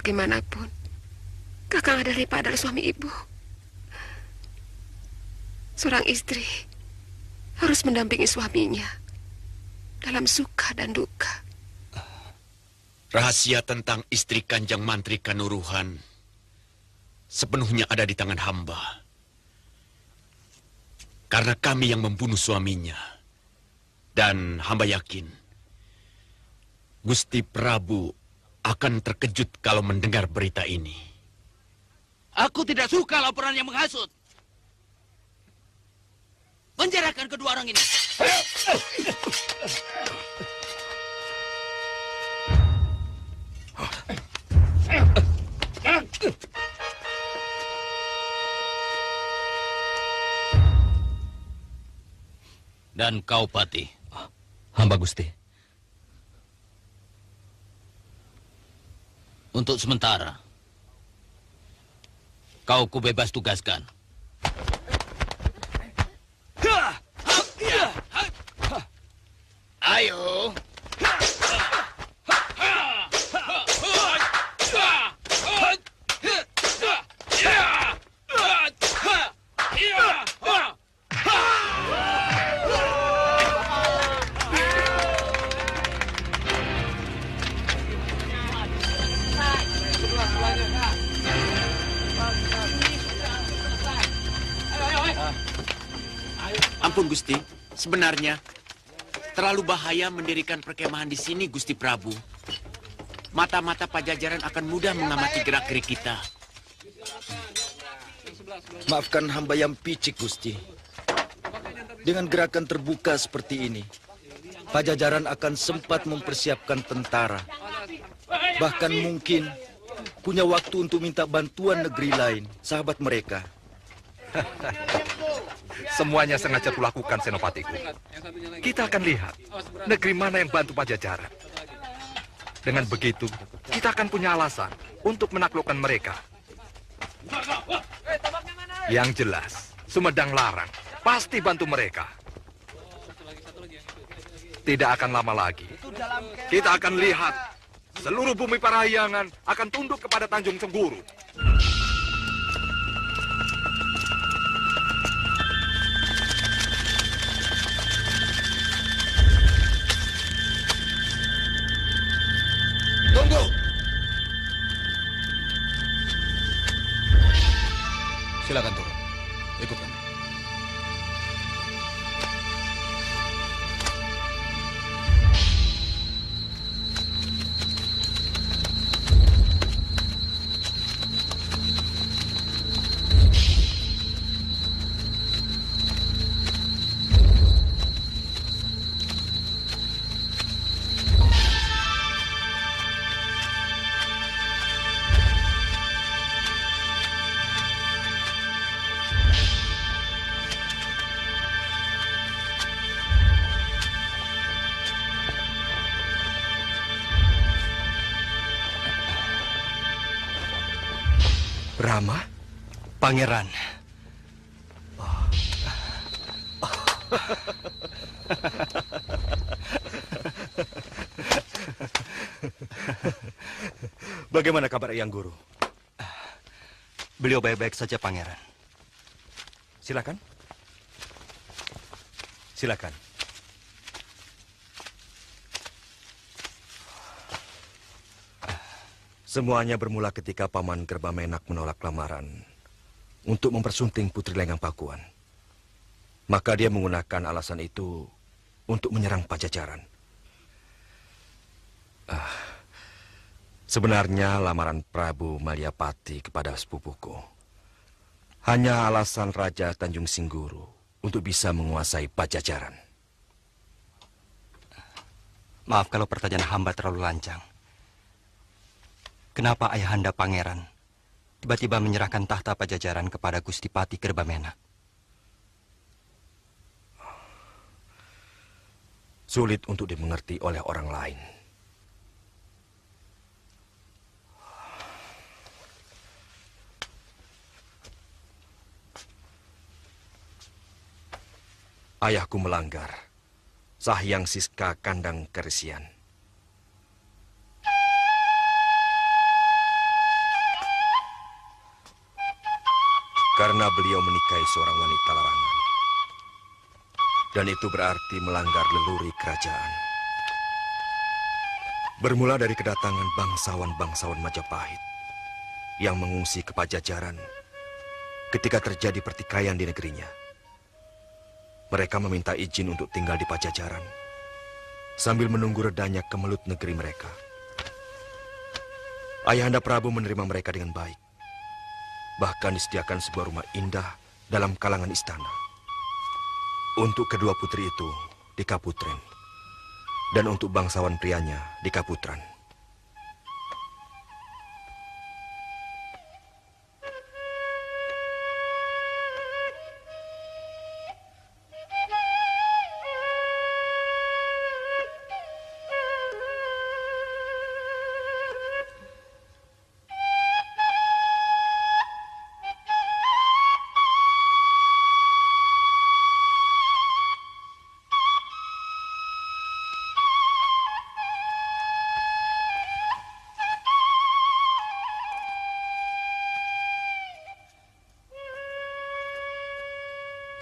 bagaimanapun, Kakang Ardalepa adalah suami ibu. Seorang istri harus mendampingi suaminya dalam suka dan duka. Rahasia tentang istri Kanjeng Mantri Kanuruhan sepenuhnya ada di tangan hamba. Karena kami yang membunuh suaminya. Dan hamba yakin Gusti Prabu akan terkejut kalau mendengar berita ini. Aku tidak suka laporan yang menghasut. Penjarakan kedua orang ini. Dan kau, Pati. Hamba Gusti. Untuk sementara, kau kubebas tugaskan. Ayo. Ampun Gusti, sebenarnya terlalu bahaya mendirikan perkemahan di sini, Gusti Prabu. Mata-mata Pajajaran akan mudah mengamati gerak-gerik kita. Maafkan hamba yang picik, Gusti. Dengan gerakan terbuka seperti ini, Pajajaran akan sempat mempersiapkan tentara. Bahkan mungkin punya waktu untuk minta bantuan negeri lain, sahabat mereka. Semuanya sengaja kulakukan, Senopatiku. Kita akan lihat negeri mana yang bantu Pajajaran. Dengan begitu, kita akan punya alasan untuk menaklukkan mereka. Yang jelas, Sumedang Larang pasti bantu mereka. Tidak akan lama lagi, kita akan lihat seluruh bumi Parahyangan akan tunduk kepada Tanjung Sengguru. Tunggu! Silakan turun. Ikut kami. Rama? Pangeran. Bagaimana kabar Eyang Guru? Beliau baik-baik saja, Pangeran. Silakan. Silakan. Semuanya bermula ketika Paman Gerbamenak menolak lamaran untuk mempersunting Putri Lenggang Pakuan. Maka dia menggunakan alasan itu untuk menyerang Pajajaran. Sebenarnya lamaran Prabu Malyapati kepada sepupuku hanya alasan Raja Tanjung Singguru untuk bisa menguasai Pajajaran. Maaf kalau pertanyaan hamba terlalu lancang. Kenapa ayahanda Pangeran tiba-tiba menyerahkan tahta Pajajaran kepada Gusti Pati Gerbamenak? Sulit untuk dimengerti oleh orang lain. Ayahku melanggar Sahyang Siska Kandang Keresian. Karena beliau menikahi seorang wanita larangan. Dan itu berarti melanggar leluri kerajaan. Bermula dari kedatangan bangsawan-bangsawan Majapahit yang mengungsi ke Pajajaran ketika terjadi pertikaian di negerinya. Mereka meminta izin untuk tinggal di Pajajaran sambil menunggu redanya kemelut negeri mereka. Ayahanda Prabu menerima mereka dengan baik. Bahkan disediakan sebuah rumah indah dalam kalangan istana. Untuk kedua putri itu di Kaputren, dan untuk bangsawan prianya di Kaputran.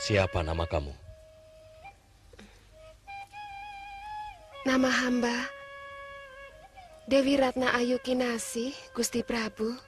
Siapa nama kamu? Nama hamba Dewi Ratna Ayu Kinasih, Gusti Prabu.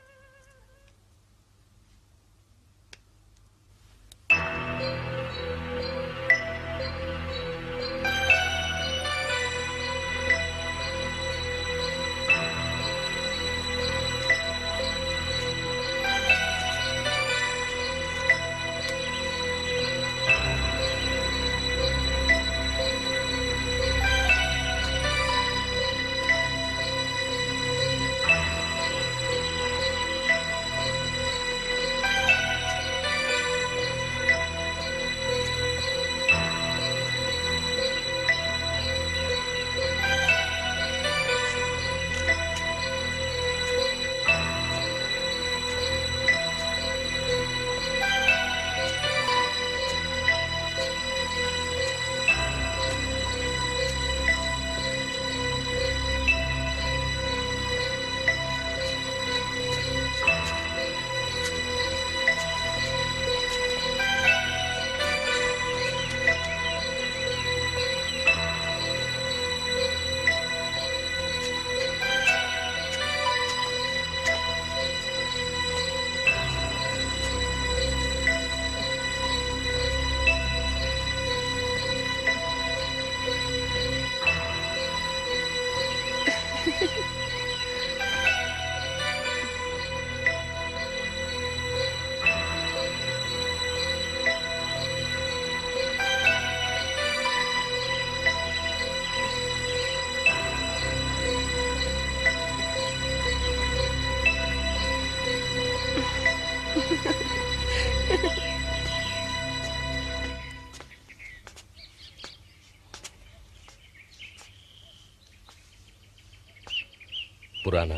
Purana,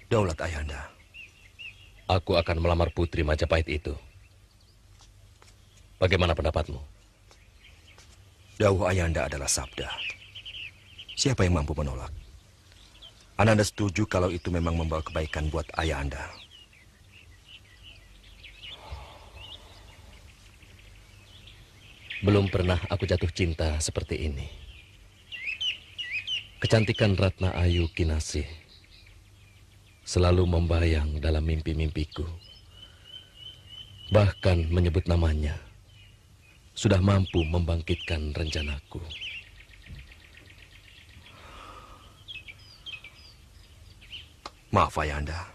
Daulat Ayahanda. aku akan melamar putri Majapahit itu. Bagaimana pendapatmu? Dawuh Ayahanda adalah sabda. Siapa yang mampu menolak? Ananda setuju kalau itu memang membawa kebaikan buat Ayahanda. Belum pernah aku jatuh cinta seperti ini. Kecantikan Ratna Ayu Kinasih selalu membayang dalam mimpi-mimpiku. Bahkan menyebut namanya sudah mampu membangkitkan rencanaku. Maaf Ayahanda.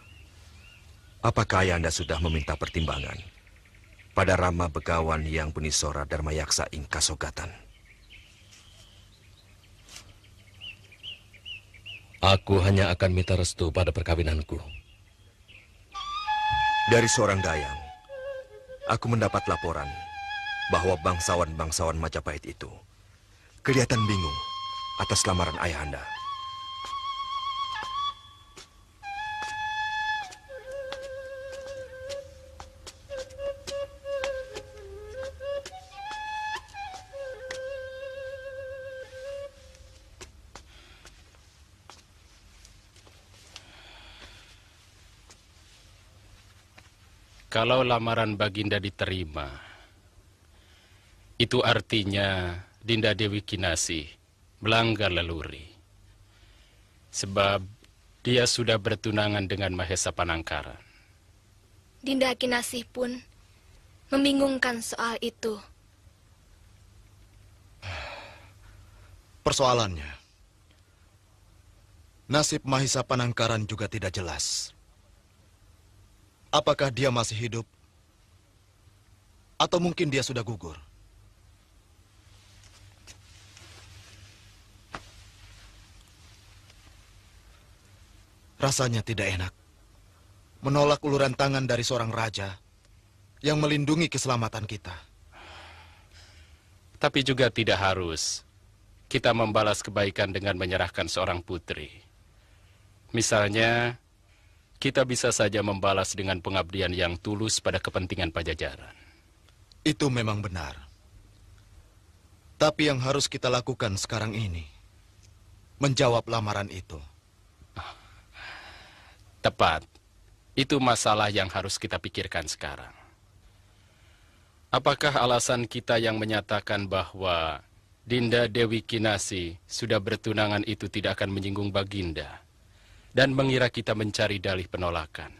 Apakah Ayahanda sudah meminta pertimbangan pada Rama Begawan yang Bunisora Dharmayaksa ing Kasogatan? Aku hanya akan minta restu pada perkawinanku. Dari seorang dayang, aku mendapat laporan bahwa bangsawan-bangsawan Majapahit itu kelihatan bingung atas lamaran Ayahanda. Kalau lamaran Baginda diterima, itu artinya Dinda Dewi Kinasih melanggar leluri. Sebab dia sudah bertunangan dengan Mahesa Panangkaran. Dinda Kinasih pun membingungkan soal itu. Persoalannya, nasib Mahesa Panangkaran juga tidak jelas. Apakah dia masih hidup? Atau mungkin dia sudah gugur? Rasanya tidak enak menolak uluran tangan dari seorang raja yang melindungi keselamatan kita. Tapi juga tidak harus kita membalas kebaikan dengan menyerahkan seorang putri. Misalnya, kita bisa saja membalas dengan pengabdian yang tulus pada kepentingan Pajajaran. Itu memang benar. Tapi yang harus kita lakukan sekarang ini, menjawab lamaran itu. Tepat. Itu masalah yang harus kita pikirkan sekarang. Apakah alasan kita yang menyatakan bahwa Dinda Dewi Kinasih sudah bertunangan itu tidak akan menyinggung Baginda dan mengira kita mencari dalih penolakan?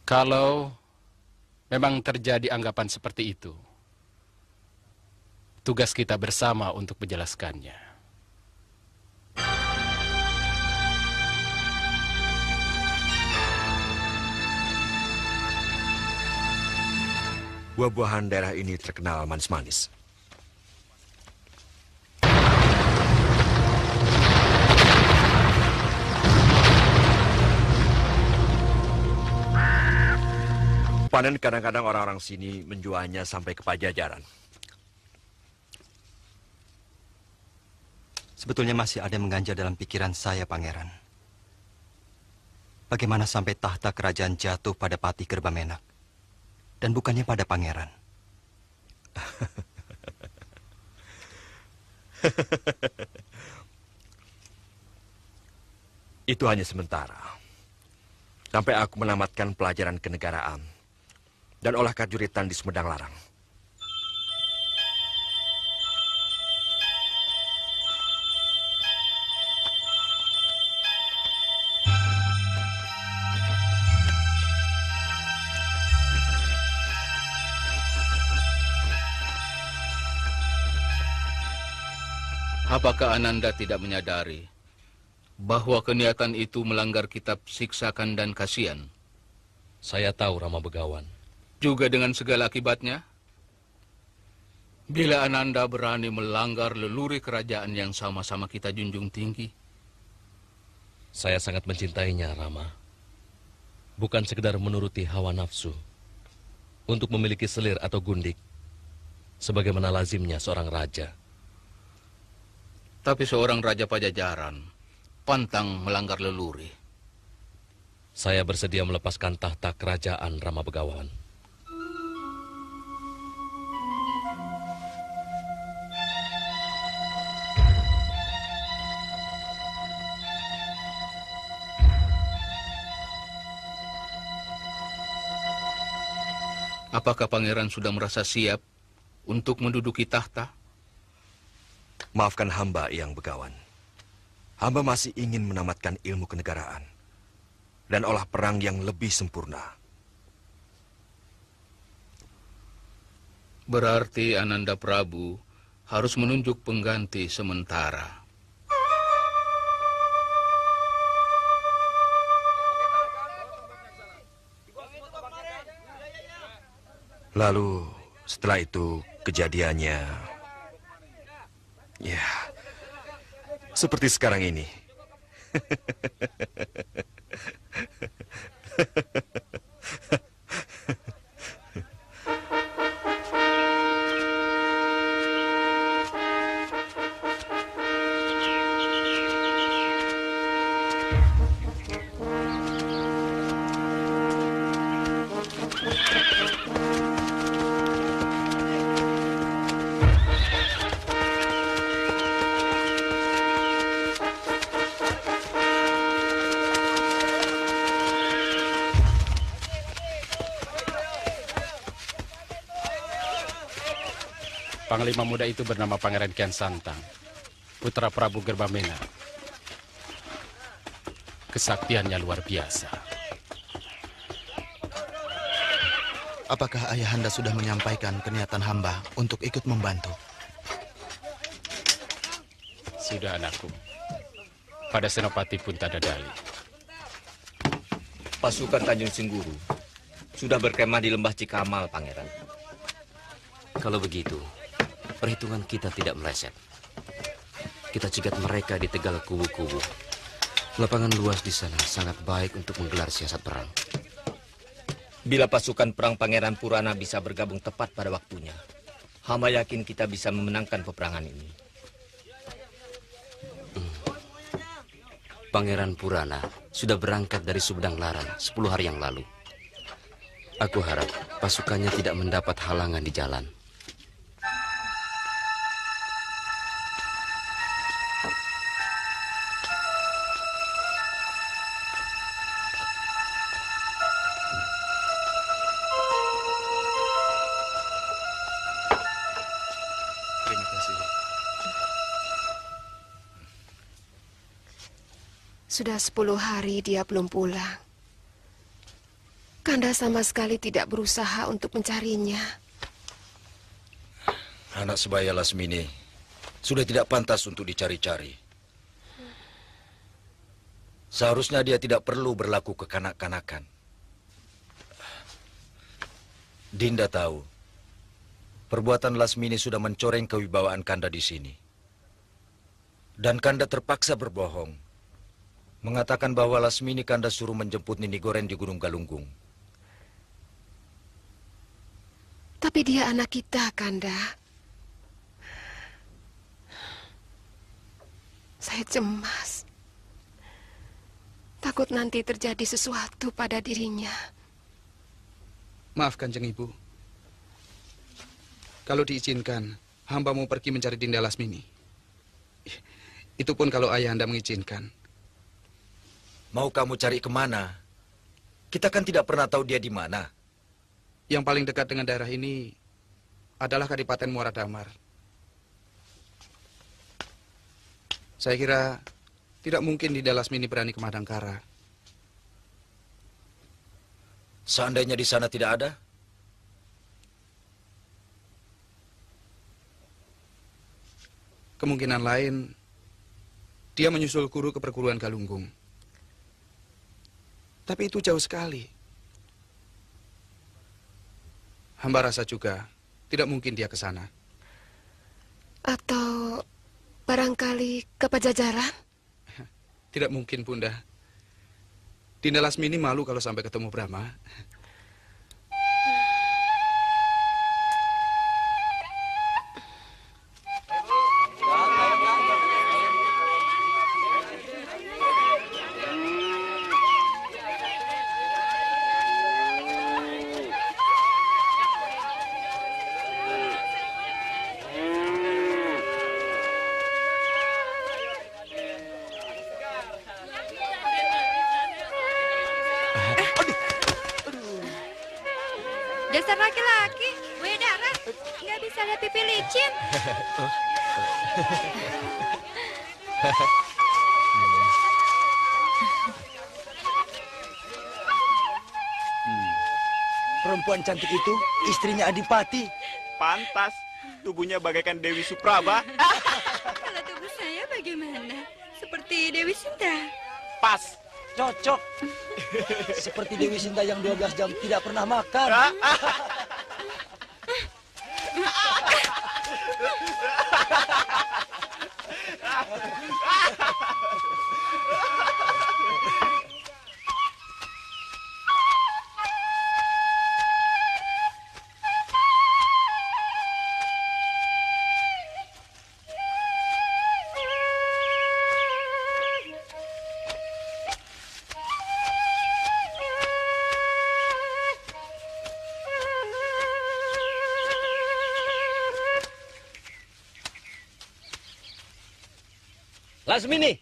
Kalau memang terjadi anggapan seperti itu, tugas kita bersama untuk menjelaskannya. Buah-buahan daerah ini terkenal manis-manis. Panen kadang-kadang orang-orang sini menjualnya sampai ke Pajajaran. Sebetulnya masih ada yang mengganjal dalam pikiran saya, Pangeran. Bagaimana sampai tahta kerajaan jatuh pada Pati Kerbamenak? Dan bukannya pada pangeran. Itu hanya sementara. Sampai aku menamatkan pelajaran kenegaraan dan olah kajuritan di Sumedang Larang. Apakah Ananda tidak menyadari bahwa keniatan itu melanggar kitab Siksakan dan Kasihan? Saya tahu, Rama Begawan. Juga dengan segala akibatnya? Bila Ananda berani melanggar leluri kerajaan yang sama-sama kita junjung tinggi? Saya sangat mencintainya, Rama. Bukan sekedar menuruti hawa nafsu untuk memiliki selir atau gundik, sebagaimana lazimnya seorang raja. Tapi seorang raja Pajajaran pantang melanggar leluri. Saya bersedia melepaskan tahta kerajaan, Rama Begawan. Apakah pangeran sudah merasa siap untuk menduduki tahta? Maafkan hamba, Yang Begawan. Hamba masih ingin menamatkan ilmu kenegaraan dan olah perang yang lebih sempurna. Berarti Ananda Prabu harus menunjuk pengganti sementara. Lalu setelah itu kejadiannya... Ya, seperti sekarang ini. Panglima muda itu bernama Pangeran Kian Santang, putra Prabu Gerbamena. Kesaktiannya luar biasa. Apakah ayahanda sudah menyampaikan keniatan hamba untuk ikut membantu? Sudah, anakku. Pada Senopati pun tak ada dalih. Pasukan Tanjung Singguru sudah berkemah di lembah Cikamal, Pangeran. Kalau begitu, perhitungan kita tidak meleset. Kita cegat mereka di tegal kubu-kubu. Lapangan luas di sana sangat baik untuk menggelar siasat perang. Bila pasukan perang Pangeran Purana bisa bergabung tepat pada waktunya, hamba yakin kita bisa memenangkan peperangan ini. Pangeran Purana sudah berangkat dari Sumedang Larang 10 hari yang lalu. Aku harap pasukannya tidak mendapat halangan di jalan. Terima kasih. Sudah 10 hari dia belum pulang. Kanda sama sekali tidak berusaha untuk mencarinya. Anak sebaya Lasmini sudah tidak pantas untuk dicari-cari. Seharusnya dia tidak perlu berlaku kekanak-kanakan. Dinda tahu, perbuatan Lasmini sudah mencoreng kewibawaan Kanda di sini. Dan Kanda terpaksa berbohong. Mengatakan bahwa Lasmini Kanda suruh menjemput Nini Goren di Gunung Galunggung. Tapi dia anak kita, Kanda. Saya cemas. Takut nanti terjadi sesuatu pada dirinya. Maaf, Kanjeng Ibu. Kalau diizinkan, hamba mau pergi mencari Dinda Lasmini. Itu pun kalau ayahanda mengizinkan. Mau kamu cari kemana? Kita kan tidak pernah tahu dia di mana. Yang paling dekat dengan daerah ini adalah Kadipaten Muara Damar. Saya kira tidak mungkin Dinda Lasmini berani ke Madangkara. Seandainya di sana tidak ada? Kemungkinan lain, dia menyusul guru ke perguruan Galunggung. Tapi itu jauh sekali. Hamba rasa juga tidak mungkin dia ke sana. Atau barangkali ke Pajajaran? Tidak mungkin, Bunda. Dinda Lasmini malu kalau sampai ketemu Brahma. Dasar laki-laki, gue darah, nggak bisa lihat pipi licin. Perempuan cantik itu istrinya Adipati. Pantas, tubuhnya bagaikan Dewi Supraba. Kalau tubuh saya bagaimana? Seperti Dewi Sinta. Pas. Cocok. Seperti Dewi Sinta yang 12 jam tidak pernah makan. Lasmini.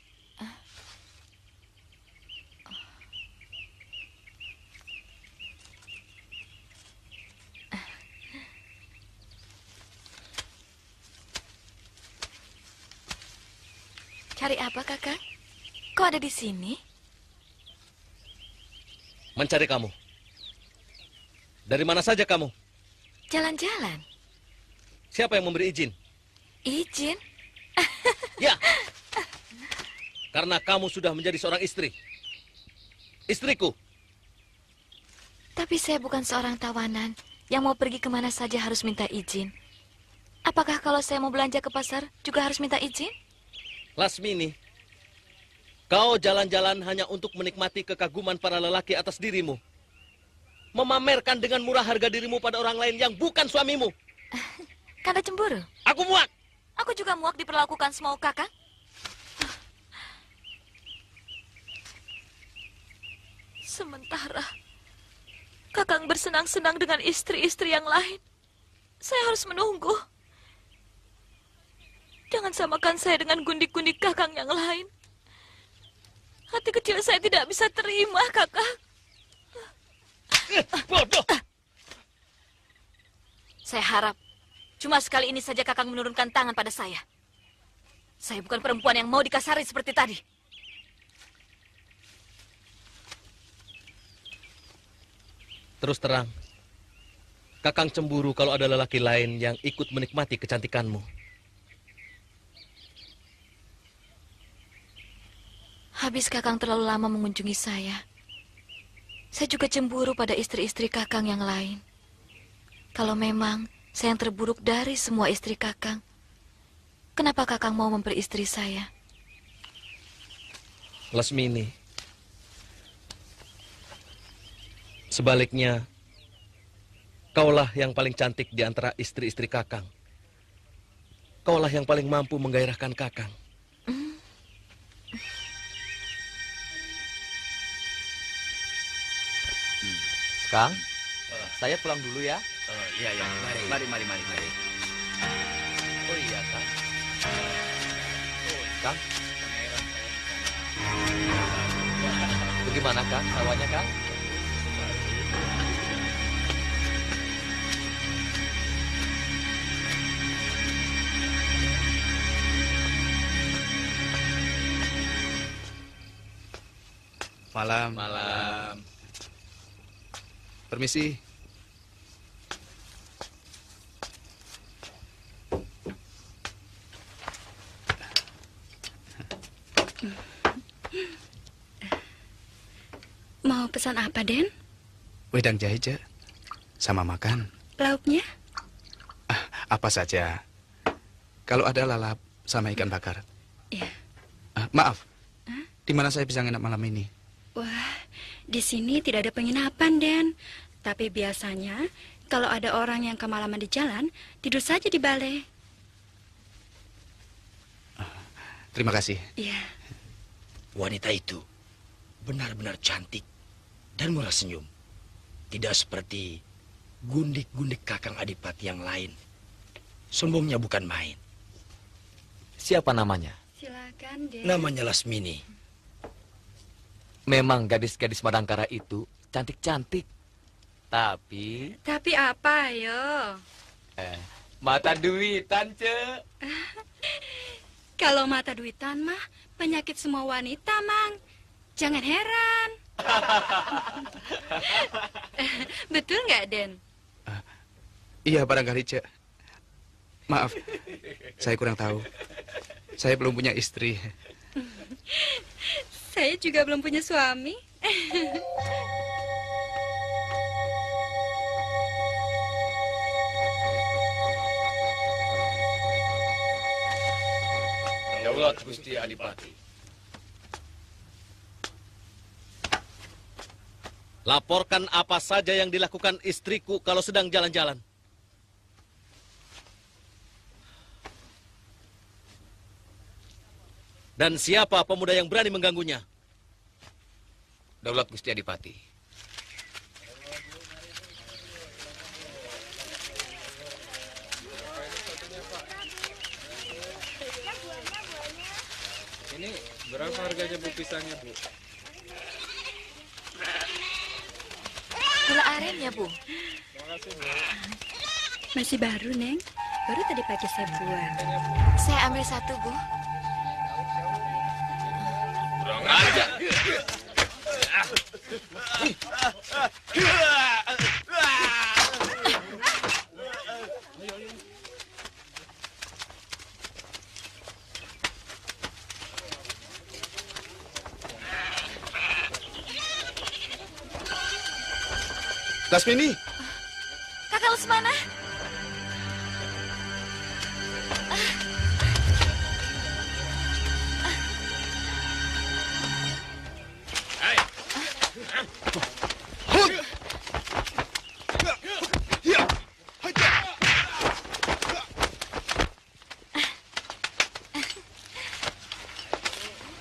Cari apa, Kakak? Kok ada di sini? Mencari kamu. Dari mana saja kamu? Jalan-jalan. Siapa yang memberi izin? Izin? Ya. Karena kamu sudah menjadi seorang istri. Istriku. Tapi saya bukan seorang tawanan yang mau pergi kemana saja harus minta izin. Apakah kalau saya mau belanja ke pasar juga harus minta izin? Lasmini, kau jalan-jalan hanya untuk menikmati kekaguman para lelaki atas dirimu. Memamerkan dengan murah harga dirimu pada orang lain yang bukan suamimu. Kanda cemburu? Aku muak. Aku juga muak diperlakukan semau Kakang. Sementara Kakang bersenang-senang dengan istri-istri yang lain, saya harus menunggu. Jangan samakan saya dengan gundik-gundik Kakang yang lain. Hati kecil saya tidak bisa terima, Kakang. Bodoh! Saya harap cuma sekali ini saja Kakang menurunkan tangan pada saya. Saya bukan perempuan yang mau dikasari seperti tadi. Terus terang, Kakang cemburu kalau ada lelaki lain yang ikut menikmati kecantikanmu. Habis Kakang terlalu lama mengunjungi saya juga cemburu pada istri-istri Kakang yang lain. Kalau memang saya yang terburuk dari semua istri Kakang, kenapa Kakang mau memperi istri saya? Lasmini, sebaliknya, kaulah yang paling cantik di antara istri-istri Kakang. Kaulah yang paling mampu menggairahkan Kakang. Kang, saya pulang dulu ya. Iya, ya. Mari. Oh iya, Kang. Kang. Bagaimana, Kang? Sawahnya, Kang? Malam. Malam. Permisi. Mau pesan apa, Den? Wedang jahe, Ce. Sama makan. Lauknya? Apa saja. Kalau ada lalap sama ikan bakar. Iya. Maaf. Di mana saya bisa nginap malam ini? Wah, di sini tidak ada penginapan, Den. Tapi biasanya kalau ada orang yang kemalaman di jalan, tidur saja di balai. Terima kasih. Iya. Wanita itu benar-benar cantik dan murah senyum. Tidak seperti gundik-gundik Kakang Adipati yang lain. Sombongnya bukan main. Siapa namanya? Silakan, Den. Namanya Lasmini. Memang gadis-gadis Madangkara itu cantik-cantik. Tapi apa, ayo? mata duitan, Ce. Kalau mata duitan mah penyakit semua wanita, Mang. Jangan heran. Betul nggak, Den? Iya, barangkali, Ce. Maaf, saya kurang tahu. Saya belum punya istri. Saya juga belum punya suami. Daulat Gusti Adipati. Laporkan apa saja yang dilakukan istriku kalau sedang jalan-jalan. Dan siapa pemuda yang berani mengganggunya? Daulat Gusti Adipati. Ini berapa harganya Bu pisangnya, Bu? Gula aren ya, Bu? Makasih, Bu. Masih baru, Neng. Baru tadi pagi saya buat. Saya ambil satu, Bu. Kurang ajar. Lasmini. Kakak Lesmana.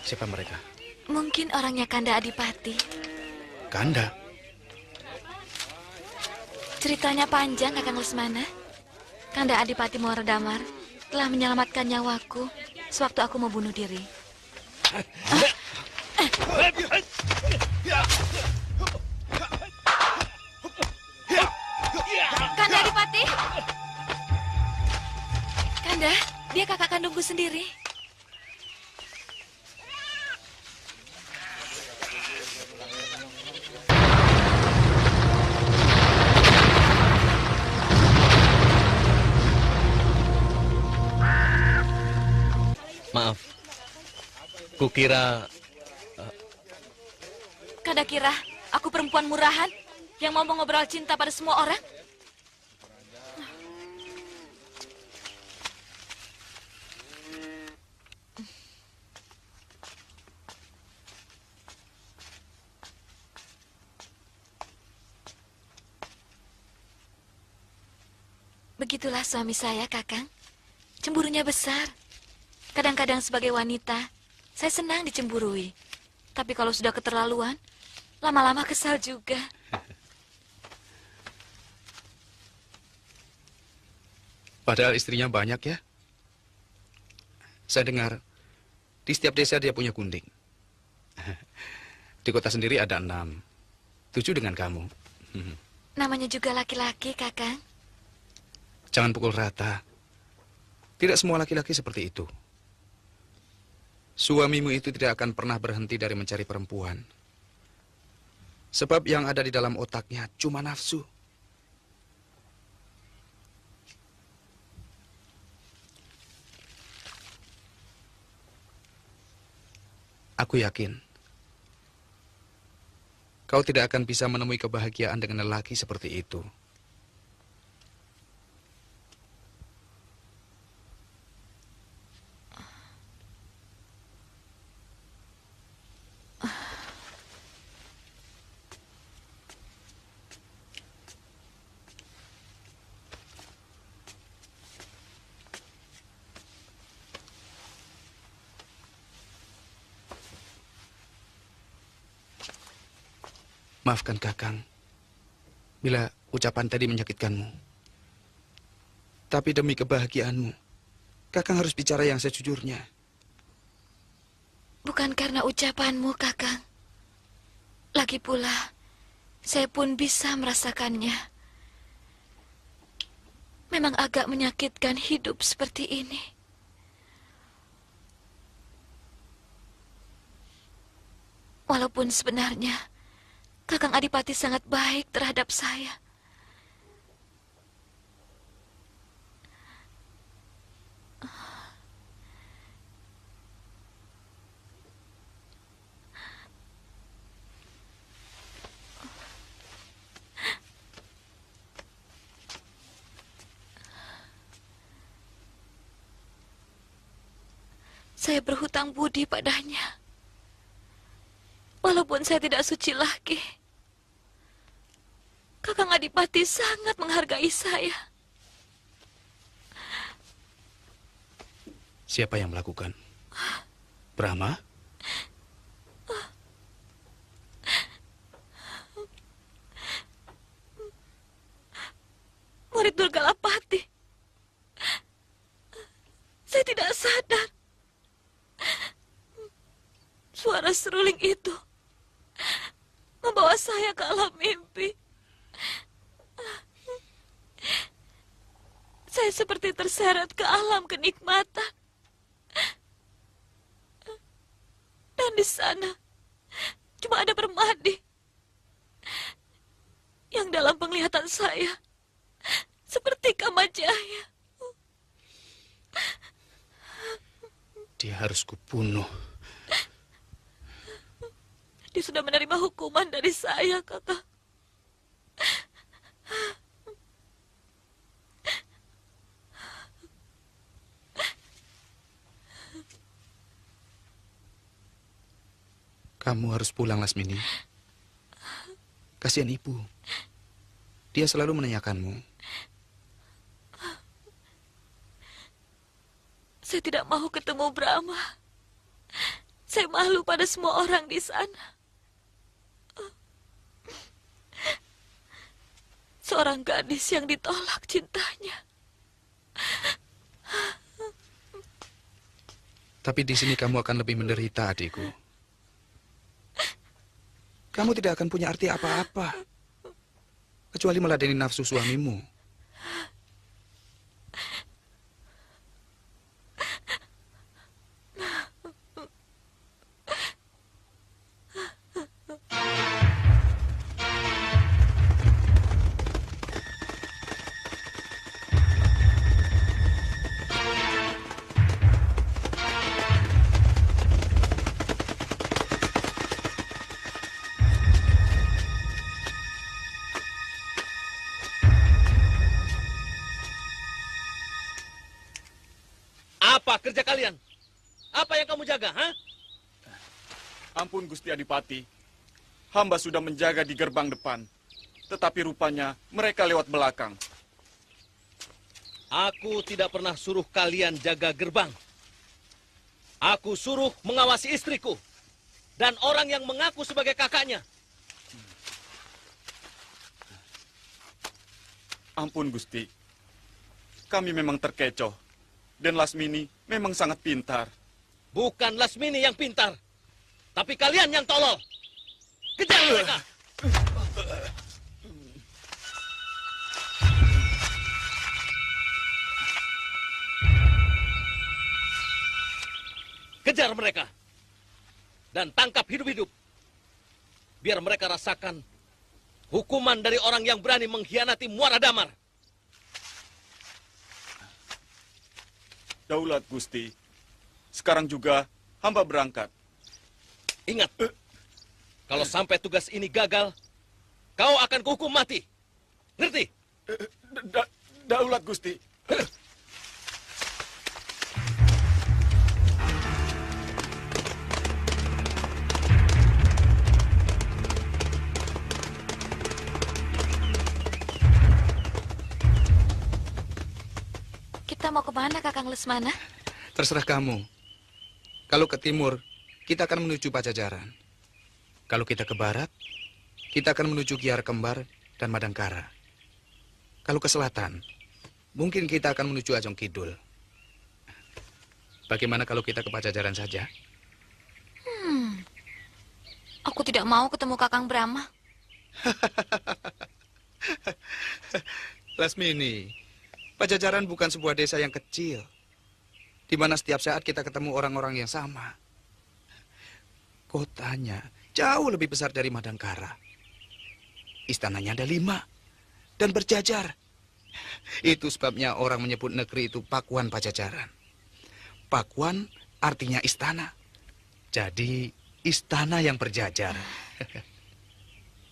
Siapa mereka? Mungkin orangnya Kanda Adipati. Kanda? Ceritanya panjang, Kakang Lesmana. Kanda Adipati Muaradamar telah menyelamatkan nyawaku sewaktu aku mau bunuh diri. Kanda Adipati? Kanda, dia kakak kandungku sendiri. Maaf, kukira... Kanda kira aku perempuan murahan yang mau ngobrol cinta pada semua orang? Begitulah suami saya, Kakang. Cemburunya besar. Kadang-kadang sebagai wanita, saya senang dicemburui. Tapi kalau sudah keterlaluan, lama-lama kesal juga. Padahal istrinya banyak ya. Saya dengar, di setiap desa dia punya gundik. Di kota sendiri ada 6. 7 dengan kamu. Namanya juga laki-laki, Kakang. Jangan pukul rata. Tidak semua laki-laki seperti itu. Suamimu itu tidak akan pernah berhenti dari mencari perempuan. Sebab yang ada di dalam otaknya cuma nafsu. Aku yakin kau tidak akan bisa menemui kebahagiaan dengan lelaki seperti itu. Maafkan Kakang, bila ucapan tadi menyakitkanmu. Tapi demi kebahagiaanmu, Kakang harus bicara yang sejujurnya. Bukan karena ucapanmu, Kakang. Lagi pula, saya pun bisa merasakannya. Memang agak menyakitkan hidup seperti ini. Walaupun sebenarnya Kakang Adipati sangat baik terhadap saya. Saya berhutang budi padanya. Walaupun saya tidak suci lagi, Kakang Adipati sangat menghargai saya. Siapa yang melakukan? Brahma? Murid Durgalapati. Saya tidak sadar. Suara seruling itu membawa saya ke alam mimpi. Saya seperti terseret ke alam kenikmatan. Dan di sana cuma ada Permadi yang dalam penglihatan saya seperti Kamajaya. Dia harus kubunuh. Dia sudah menerima hukuman dari saya, Kakang. Kamu harus pulang, Lasmini. Kasihan ibu. Dia selalu menanyakanmu. Saya tidak mau ketemu Brahma. Saya malu pada semua orang di sana. Seorang gadis yang ditolak cintanya. Tapi di sini kamu akan lebih menderita, adikku. Kamu tidak akan punya arti apa-apa, kecuali meladeni nafsu suamimu. Apa kerja kalian? Apa yang kamu jaga, ha? Ampun Gusti Adipati. Hamba sudah menjaga di gerbang depan. Tetapi rupanya mereka lewat belakang. Aku tidak pernah suruh kalian jaga gerbang. Aku suruh mengawasi istriku. Dan orang yang mengaku sebagai kakaknya. Ampun Gusti. Kami memang terkecoh. Dan Lasmini memang sangat pintar. Bukan Lasmini yang pintar. Tapi kalian yang tolol. Kejar mereka. Kejar mereka. Dan tangkap hidup-hidup. Biar mereka rasakan hukuman dari orang yang berani mengkhianati Muara Damar. Daulat Gusti. Sekarang juga hamba berangkat. Ingat, kalau sampai tugas ini gagal, kau akan kuhukum mati. Ngerti? Daulat Gusti. Kita mau kemana, Kakang Lesmana? Terserah kamu. Kalau ke timur, kita akan menuju Pajajaran. Kalau kita ke barat, kita akan menuju Kiara Kembar dan Madangkara. Kalau ke selatan, mungkin kita akan menuju Ajong Kidul. Bagaimana kalau kita ke Pajajaran saja? Aku tidak mau ketemu Kakang Brahma. Lasmini, Pajajaran bukan sebuah desa yang kecil, di mana setiap saat kita ketemu orang-orang yang sama. Kotanya jauh lebih besar dari Madangkara. Istananya ada 5 dan berjajar. Itu sebabnya orang menyebut negeri itu Pakuan Pajajaran. Pakuan artinya istana. Jadi istana yang berjajar.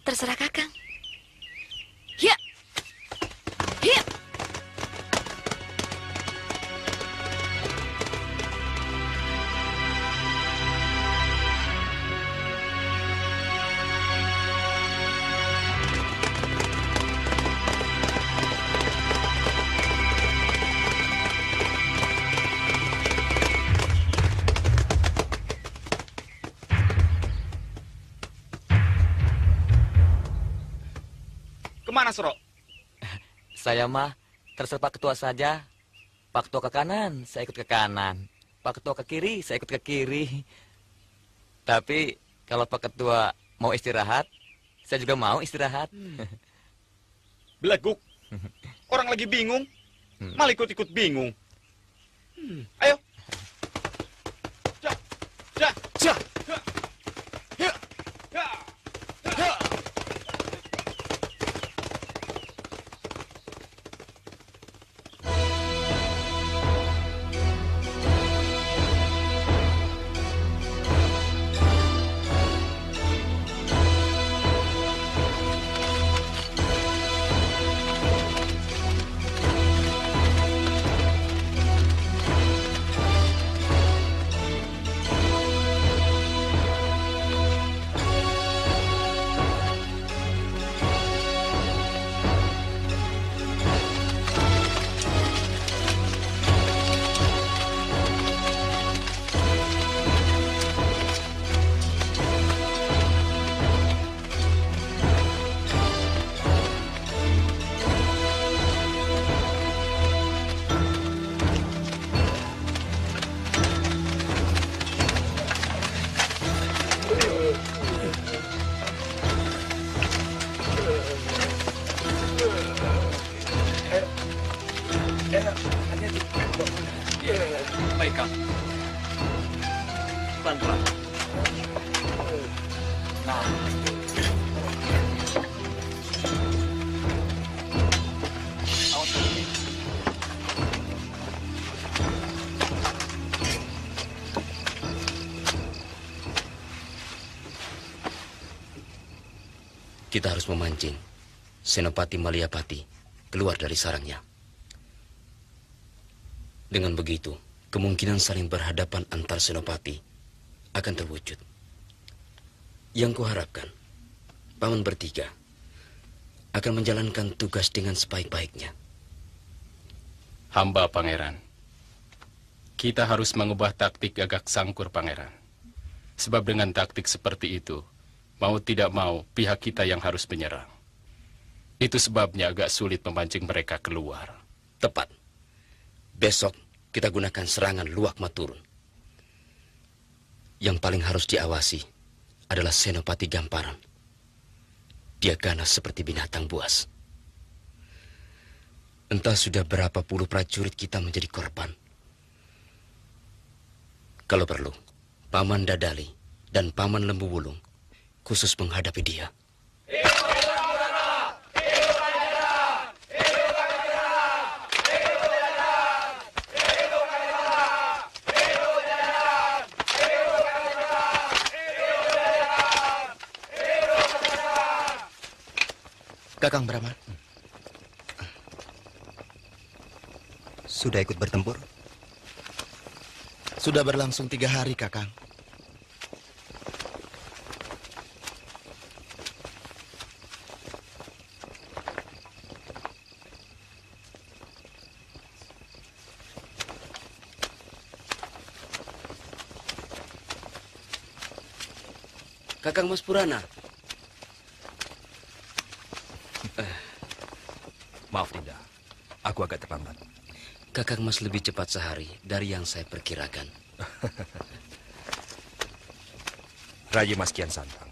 Terserah Kakang. Ya. Ya. Kemana, Sro? Saya mah terserah Pak Ketua saja. Pak Ketua ke kanan, saya ikut ke kanan. Pak Ketua ke kiri, saya ikut ke kiri. Tapi kalau Pak Ketua mau istirahat, saya juga mau istirahat. Beleguk. Orang lagi bingung, malah ikut-ikut bingung. Ayo. Ja, ja, ja. Kita harus memancing Senopati Maliapati keluar dari sarangnya. Dengan begitu, kemungkinan saling berhadapan antar senopati akan terwujud. Yang kuharapkan, paman bertiga akan menjalankan tugas dengan sebaik-baiknya. Hamba pangeran. Kita harus mengubah taktik Gagak Sangkur, pangeran. Sebab dengan taktik seperti itu, mau tidak mau, pihak kita yang harus menyerang. Itu sebabnya agak sulit memancing mereka keluar. Tepat. Besok kita gunakan serangan Luwak Maturun. Yang paling harus diawasi adalah Senopati Gamparan. Dia ganas seperti binatang buas. Entah sudah berapa puluh prajurit kita menjadi korban. Kalau perlu, Paman Dadali dan Paman Lembu Wulung khusus menghadapi dia. Kakang Brahman. Sudah ikut bertempur? Sudah berlangsung 3 hari, Kakang. Kakang Mas Purana. Maaf, Dinda. Aku agak terlambat. Kakang Mas lebih cepat sehari dari yang saya perkirakan. Rayi Mas Kian Santang.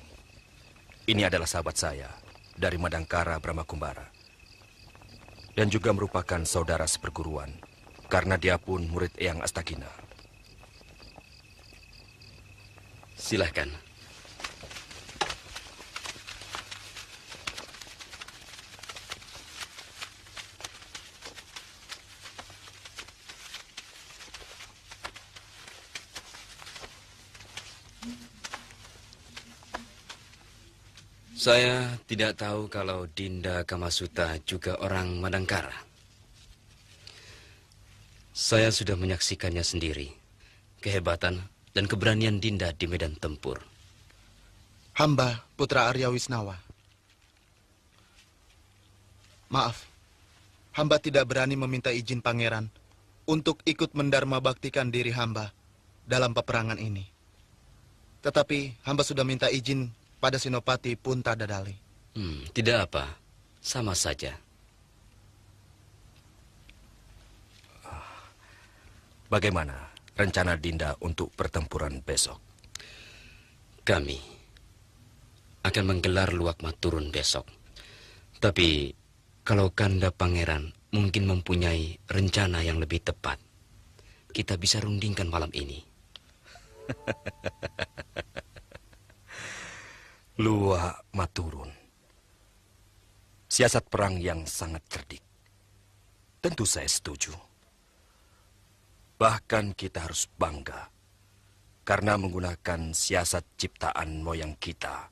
Ini adalah sahabat saya dari Madangkara Brahmakumbara. Dan juga merupakan saudara seperguruan karena dia pun murid Eyang Astakina. Silahkan. Saya tidak tahu kalau Dinda Kamasuta juga orang Madangkara. Saya sudah menyaksikannya sendiri, kehebatan dan keberanian Dinda di medan tempur. Hamba putra Arya Wisnawa. Maaf, hamba tidak berani meminta izin pangeran untuk ikut mendharma baktikan diri hamba dalam peperangan ini. Tetapi hamba sudah minta izin pada Senopati Punta Dadali. Tidak apa, sama saja. Bagaimana rencana Dinda untuk pertempuran besok? Kami akan menggelar Luwak Maturun besok. Tapi kalau Kanda Pangeran mungkin mempunyai rencana yang lebih tepat, kita bisa rundingkan malam ini. Luwak Maturun. Siasat perang yang sangat cerdik. Tentu saya setuju. Bahkan kita harus bangga karena menggunakan siasat ciptaan moyang kita,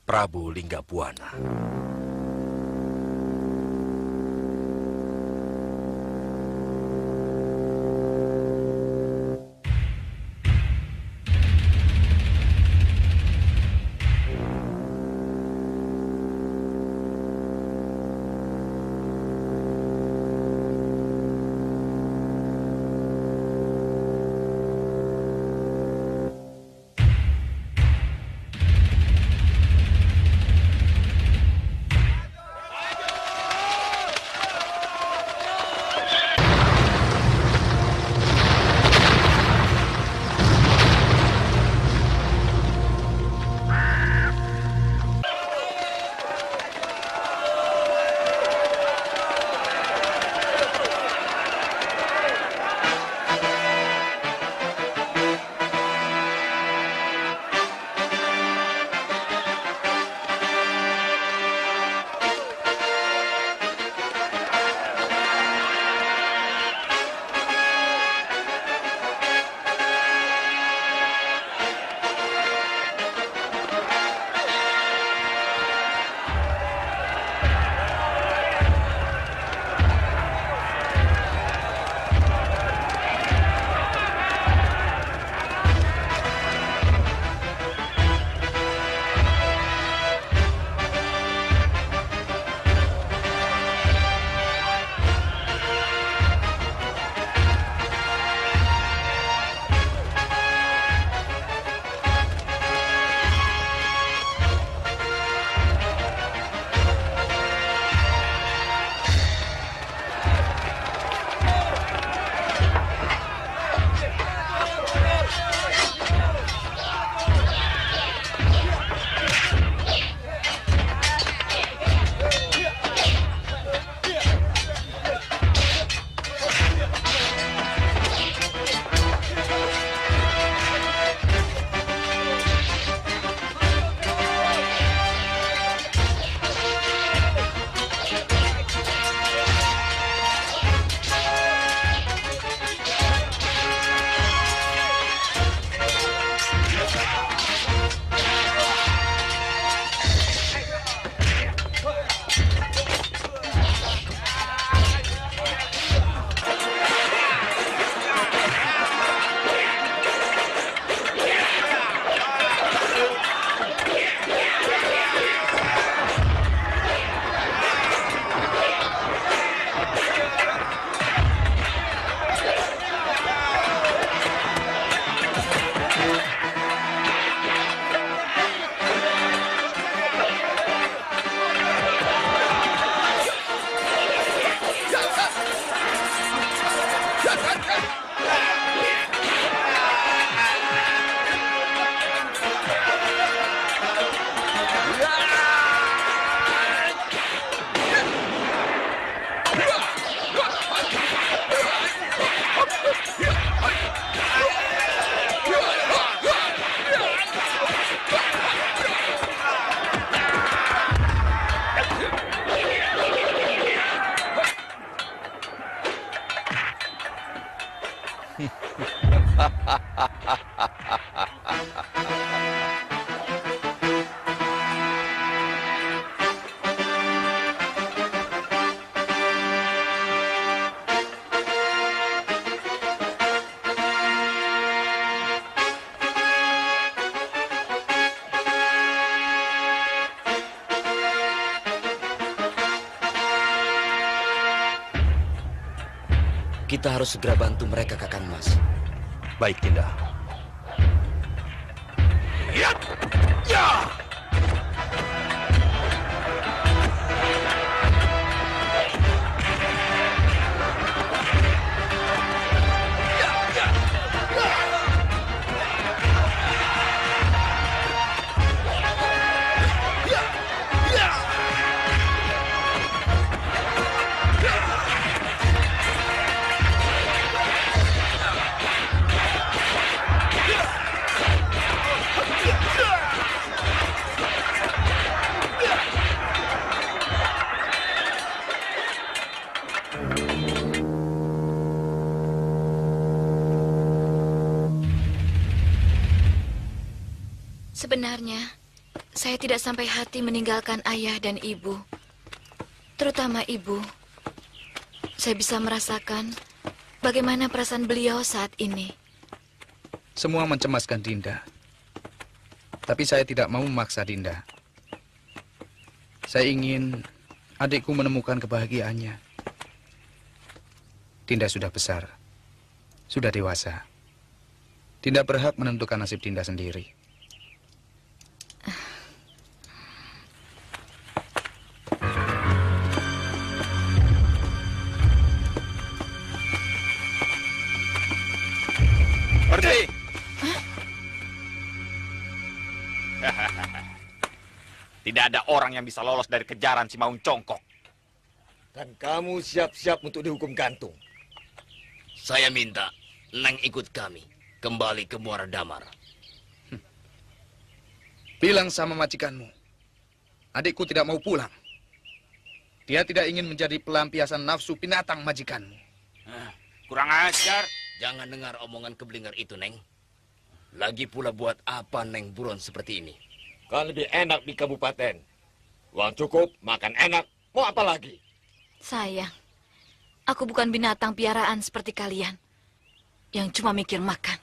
Prabu Linggabuana. Kita harus segera bantu mereka, Kakang Mas. Baik, Dinda. Ya! Ya! Sebenarnya, saya tidak sampai hati meninggalkan ayah dan ibu. Terutama ibu. Saya bisa merasakan bagaimana perasaan beliau saat ini. Semua mencemaskan Dinda. Tapi saya tidak mau memaksa Dinda. Saya ingin adikku menemukan kebahagiaannya. Dinda sudah besar. Sudah dewasa. Dinda berhak menentukan nasib Dinda sendiri. Berhenti! Tidak ada orang yang bisa lolos dari kejaran si Maung Congkok. Dan kamu siap-siap untuk dihukum gantung. Saya minta Neng ikut kami kembali ke Muara Damar. Bilang sama majikanmu, adikku tidak mau pulang. Dia tidak ingin menjadi pelampiasan nafsu binatang majikanmu. Kurang ajar. Jangan dengar omongan keblinger itu, Neng. Lagi pula buat apa Neng buron seperti ini? Kan lebih enak di kabupaten. Uang cukup, makan enak, mau apa lagi? Sayang, aku bukan binatang piaraan seperti kalian. Yang cuma mikir makan.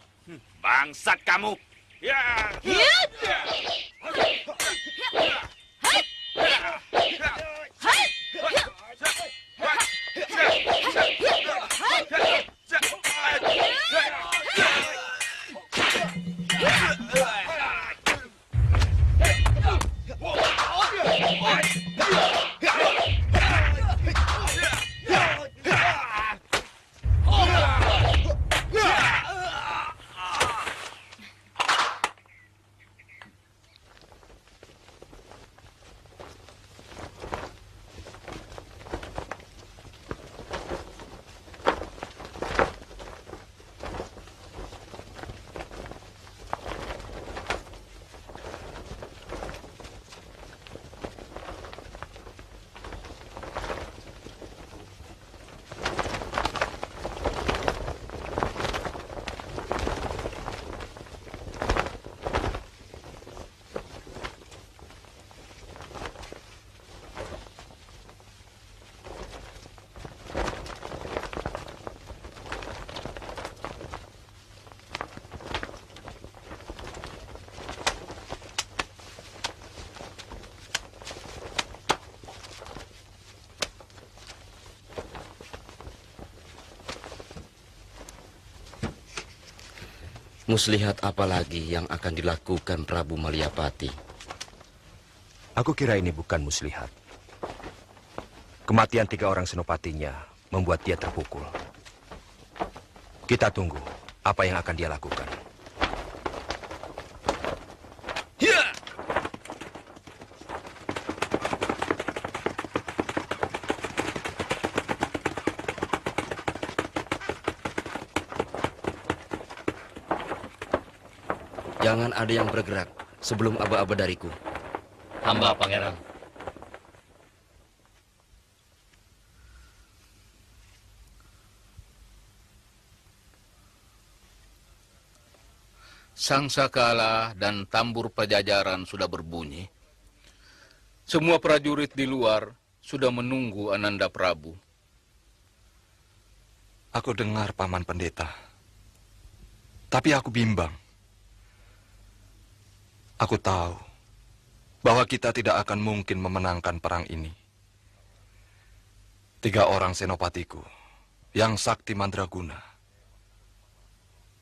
Bangsat kamu! Ya! Muslihat apa lagi yang akan dilakukan Prabu Maliapati? Aku kira ini bukan muslihat. Kematian 3 orang senopatinya membuat dia terpukul. Kita tunggu apa yang akan dia lakukan. Jangan ada yang bergerak sebelum aba-aba dariku. Hamba, Pangeran. Sangsakala dan tambur Pajajaran sudah berbunyi. Semua prajurit di luar sudah menunggu Ananda Prabu. Aku dengar, Paman Pendeta. Tapi aku bimbang. Aku tahu bahwa kita tidak akan mungkin memenangkan perang ini. 3 orang senopatiku Yang Sakti Mandraguna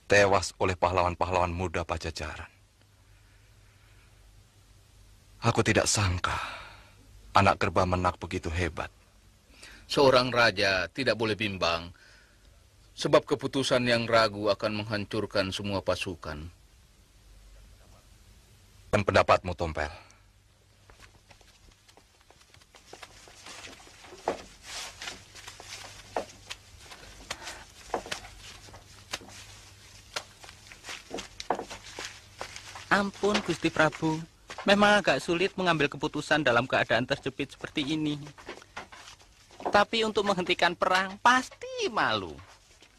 tewas oleh pahlawan-pahlawan muda Pajajaran. Aku tidak sangka anak Gerbamenak begitu hebat. Seorang raja tidak boleh bimbang, sebab keputusan yang ragu akan menghancurkan semua pasukan. Dan pendapatmu, Tompel? Ampun, Gusti Prabu. Memang agak sulit mengambil keputusan dalam keadaan terjepit seperti ini. Tapi untuk menghentikan perang, pasti malu.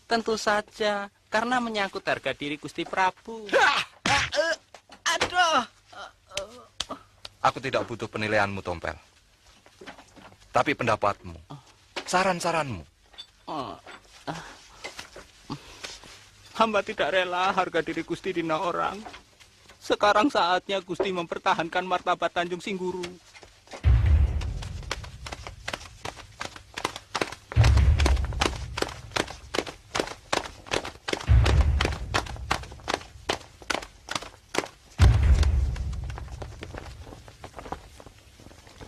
Tentu saja, karena menyangkut harga diri Gusti Prabu. Aduh! Aku tidak butuh penilaianmu, Tompel. Tapi pendapatmu, saran-saranmu. Hamba tidak rela harga diri Gusti dina orang. Sekarang saatnya Gusti mempertahankan martabat Tanjung Singguru.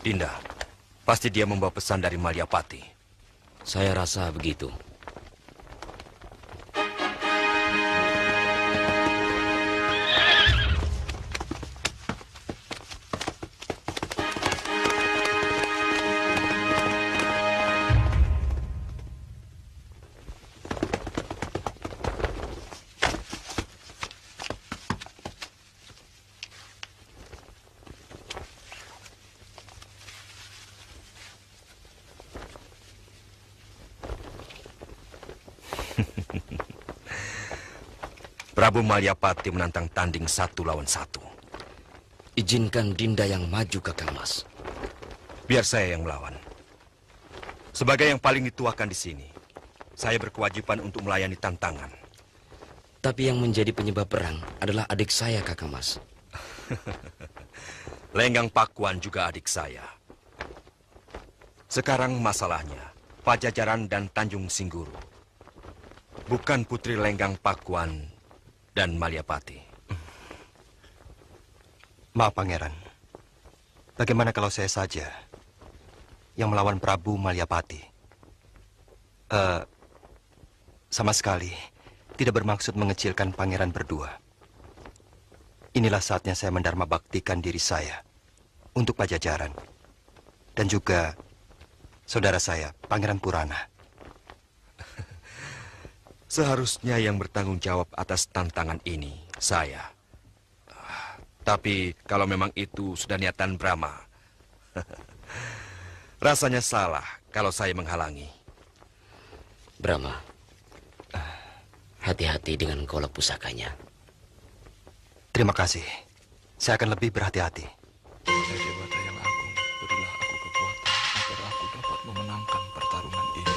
Dinda, pasti dia membawa pesan dari Malyapati. Saya rasa begitu. Prabu Malyapati menantang tanding 1 lawan 1. Izinkan Dinda yang maju, Kakang Mas. Biar saya yang melawan. Sebagai yang paling dituakan di sini, saya berkewajiban untuk melayani tantangan. Tapi yang menjadi penyebab perang adalah adik saya, Kakang Mas. Lenggang Pakuan juga adik saya. Sekarang masalahnya, Pajajaran dan Tanjung Singguru. Bukan putri Lenggang Pakuan dan Malyapati. Maaf, Pangeran. Bagaimana kalau saya saja yang melawan Prabu Malyapati? Sama sekali tidak bermaksud mengecilkan Pangeran berdua. Inilah saatnya saya mendarma baktikan diri saya untuk Pajajaran. Dan juga saudara saya, Pangeran Purana. Seharusnya yang bertanggung jawab atas tantangan ini, saya. Tapi kalau memang itu sudah niatan Brahma, rasanya salah kalau saya menghalangi. Brahma, hati-hati dengan golok pusakanya. Terima kasih. Saya akan lebih berhati-hati. Dewata yang agung, berilah aku kekuatan agar aku dapat memenangkan pertarungan ini.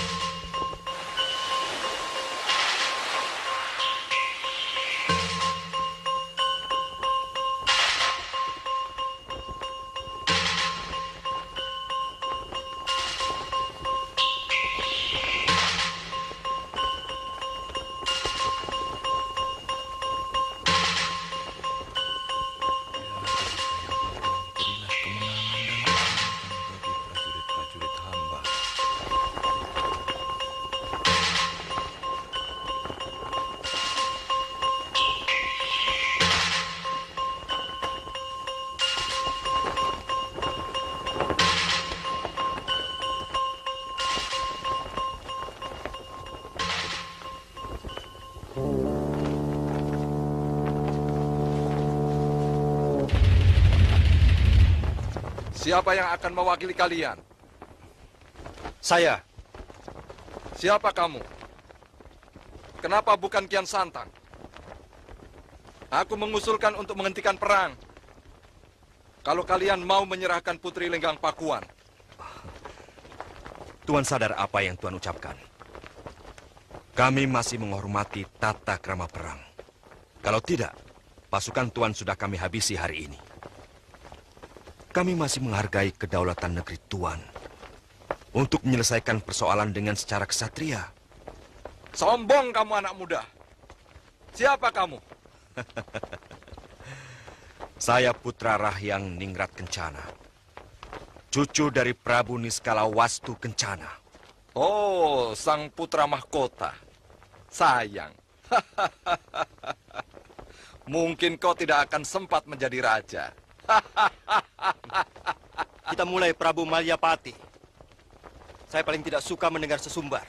Siapa yang akan mewakili kalian? Saya. Siapa kamu? Kenapa bukan Kian Santang? Aku mengusulkan untuk menghentikan perang. Kalau kalian mau menyerahkan Putri Lenggang Pakuan. Tuan sadar apa yang Tuan ucapkan? Kami masih menghormati tata krama perang. Kalau tidak, pasukan Tuan sudah kami habisi hari ini. Kami masih menghargai kedaulatan negeri Tuan untuk menyelesaikan persoalan dengan secara kesatria. Sombong kamu anak muda. Siapa kamu? Saya Putra Rahyang Ningrat Kencana. Cucu dari Prabu Niskala Wastu Kencana. Oh, sang putra mahkota. Sayang. Mungkin kau tidak akan sempat menjadi raja. Kita mulai, Prabu Malyapati. Saya paling tidak suka mendengar sesumbar.